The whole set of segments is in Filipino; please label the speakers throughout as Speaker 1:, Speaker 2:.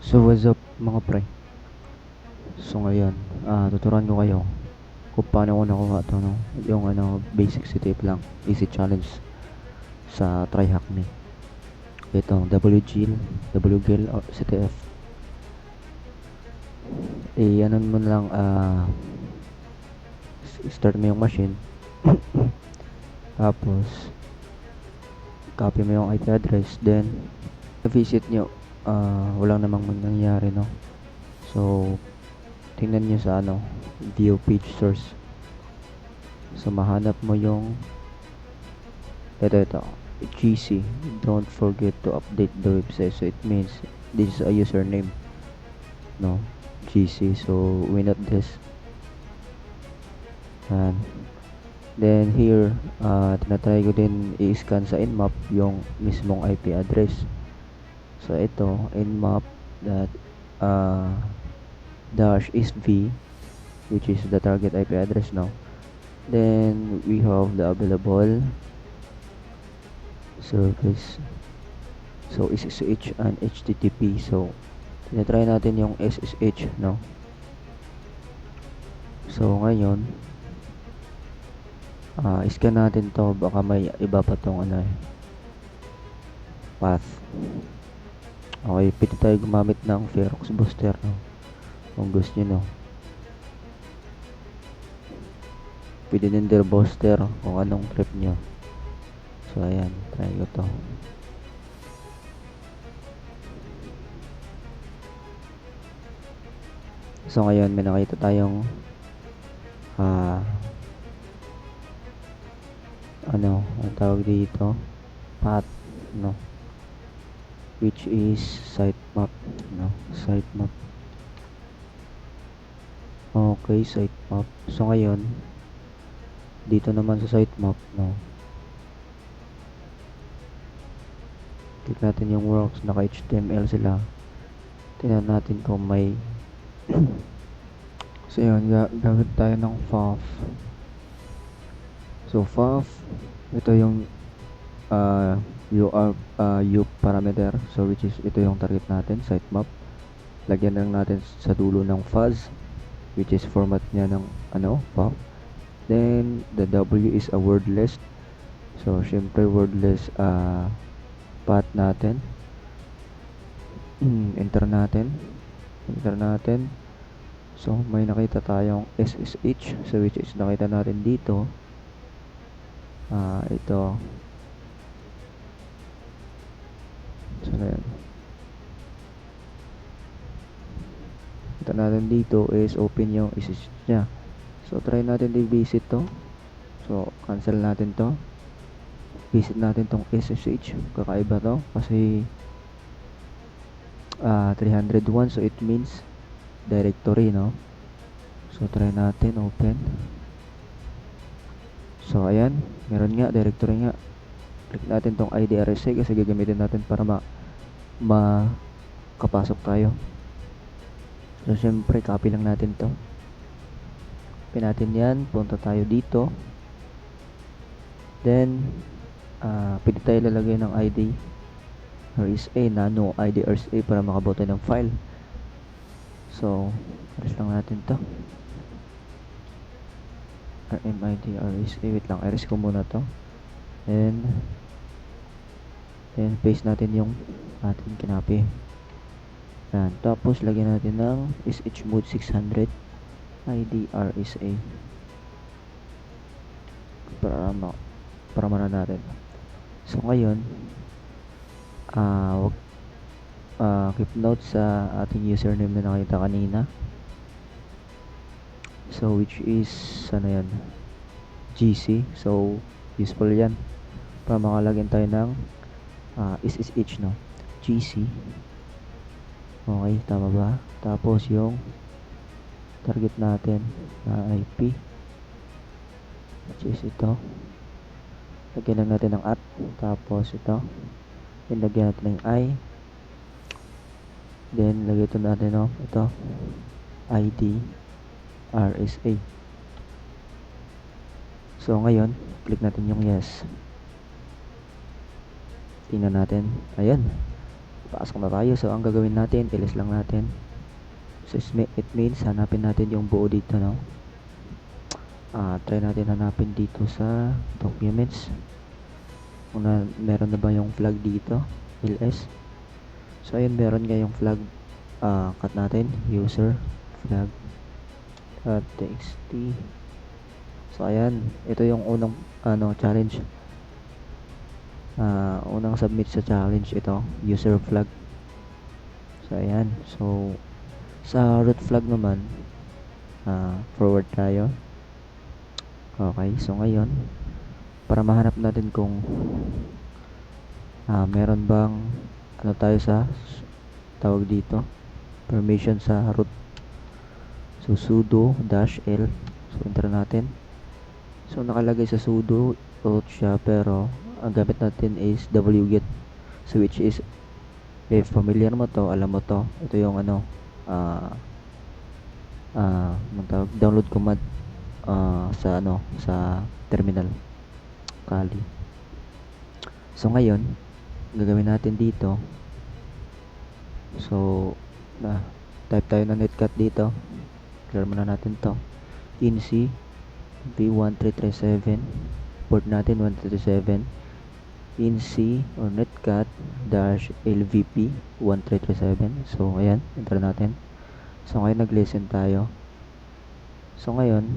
Speaker 1: So what's up mga pre? So ngayon, tuturuan ko kayo kung paano ko nakuha to, no? Yung basic CTF lang, easy challenge sa TryHack me. Itong WGL, WGL or CTF. Ano mo lang, start mo yung machine. Tapos, copy mo yung IP address. Then, visit nyo, walang namang nangyayari, no? So, tingnan nyo sa view page source. So, mahanap mo yung ito GC. Don't forget to update the website. So it means this is a username, no? GC. So we not this. And then here, tinatry ko din i-scan sa nmap yung mismong IP address. So ito, nmap that dash sv, which is the target IP address now. Then we have the available service. So SSH and HTTP. So tinatry natin yung SSH, no? So ngayon, scan natin to, baka may iba pa tong path. Okay, pwede tayo gumamit ng Ferox booster, no? Kung gusto nyo, no? Pwede din booster kung anong trip nyo. So ayan, try ko to. So ngayon, may nakita tayong ang tawag dito, path, no? Which is sitemap, no? Sitemap. Okay, sitemap. So ngayon, dito naman sa sitemap, no? Click natin yung works, naka HTML sila. Tingnan natin kung may so yun, gagawin tayo ng FAF. So FAF, ito yung U parameter. So which is ito yung target natin, sitemap. Lagyan lang natin sa dulo ng fuzz, which is format niya ng FAF. Then the W is a wordless. So syempre wordless path natin. Enter natin. So may nakita tayong SSH, so which is nakita natin dito. Ito. So yan. Ito natin dito is open yung SSH nya. So try natin i-visit to. So cancel natin to. Visit natin tong SSH. Kakaiba to kasi 301, so it means directory, no? So try natin open. So ayan, meron nga directory nga. Click natin tong IDRSA kasi gagamitin natin para makapasok tayo. So syempre copy lang natin to. Copy natin yan, punta tayo dito. Then pwede tayo lalagay ng ID RSA, nano ID RSA para makabuti ng file. So press lang natin to, RMID RSA. Wait lang, iris ko muna to. And then paste natin yung ating kinapi. Yan. Tapos lagyan natin ng SH mode 600 ID RSA para mana natin. So ngayon, keep note sa ating username na nakita kanina. So which is yan, GC. So useful yan para makalagyan tayo ng SSH, no? GC. Okay, tama ba? Tapos yung target natin na IP, which is ito. Lagyan lang natin ng @ tapos ito. Then lagyan natin ng I. Then lagyan ito natin ito ID RSA. So ngayon, click natin yung yes. Tingnan natin. Ayan. pasok na tayo. So ang gagawin natin, ilis lang natin. So it means hanapin natin yung buo dito, no? Try natin hanapin dito sa documents kung meron na ba yung flag dito, ls. So ayun, meron nga yung flag. Cut natin, user flag .txt. So ayan, ito yung unang challenge. Unang submit sa challenge ito, user flag. So ayan, so sa root flag naman, forward tayo. Okay, so ngayon para mahanap natin kung meron bang tayo sa tawag dito, permission sa root. So sudo -l. So enter natin. So nakalagay sa sudo root siya, pero ang gamit natin is wget. So which is, if familiar mo to, alam mo to, ito yung download command sa terminal Kali. So ngayon gagawin natin dito, so type tayo ng netcat dito, clear muna natin to, inc v1337, port natin 1337, inc or netcat -lvp 1337. So ayan, enter natin. So ngayon nag-listen tayo. So ngayon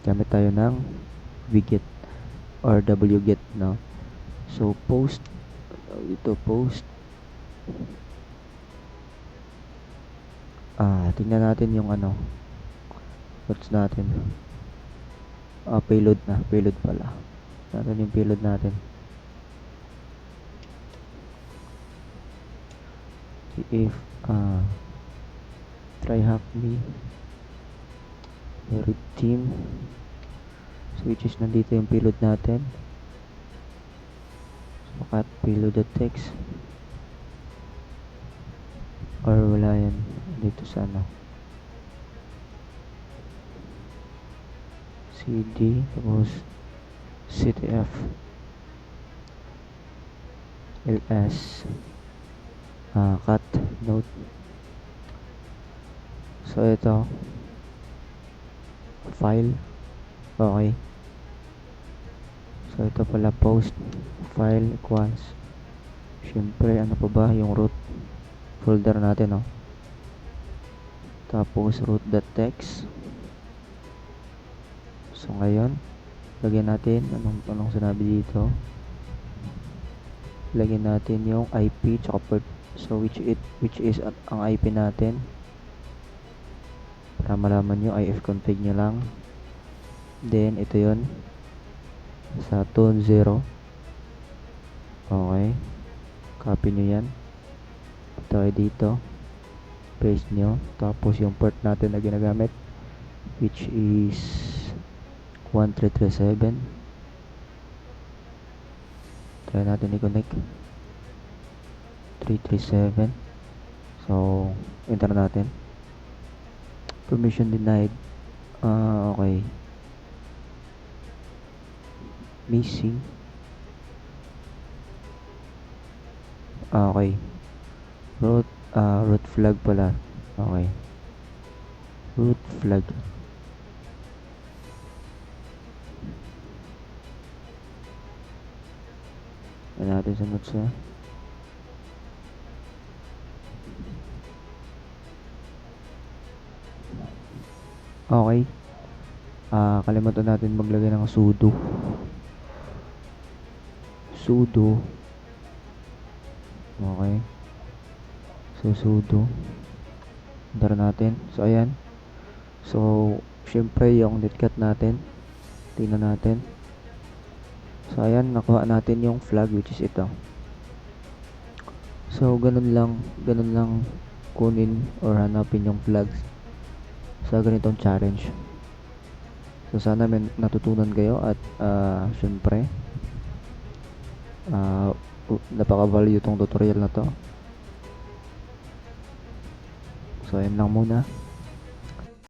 Speaker 1: gamit tayo ng wget or wget, no? So post tingnan natin yung what's natin, payload pala natin, yung payload natin. If try hack me root team, so which is nandito yung payload natin. So cut payload.txt, or wala yan dito sa cd, tapos ctf ls cut note. So ito file, okay. So ito pala post file equals, syempre ano pa ba yung root folder natin, no? Tapos root.txt. So ngayon lagyan natin anong sinabi dito, lagyan natin yung IP tsaka port. So which is ang IP natin, para malaman nyo, ifconfig nyo lang. Then ito yon sa tone 0. Okay, copy nyo yan, tayo dito, paste nyo. Tapos yung port natin na ginagamit, which is 1337, try natin i-connect 337. So enter natin, permission denied. Okay, missing. Okay, root flag pala. Okay, root flag. Yan natin sa notes na. Okay, kalimutan natin maglagay ng sudo. Okay, so sudo, enter natin. So ayan, so syempre yung netcat natin, tingnan natin. So ayan, nakuha natin yung flag, which is ito. So ganun lang kunin or hanapin yung flags sa ganitong challenge. So sana may natutunan kayo at syempre napaka-value tong tutorial na to. So ayun lang muna.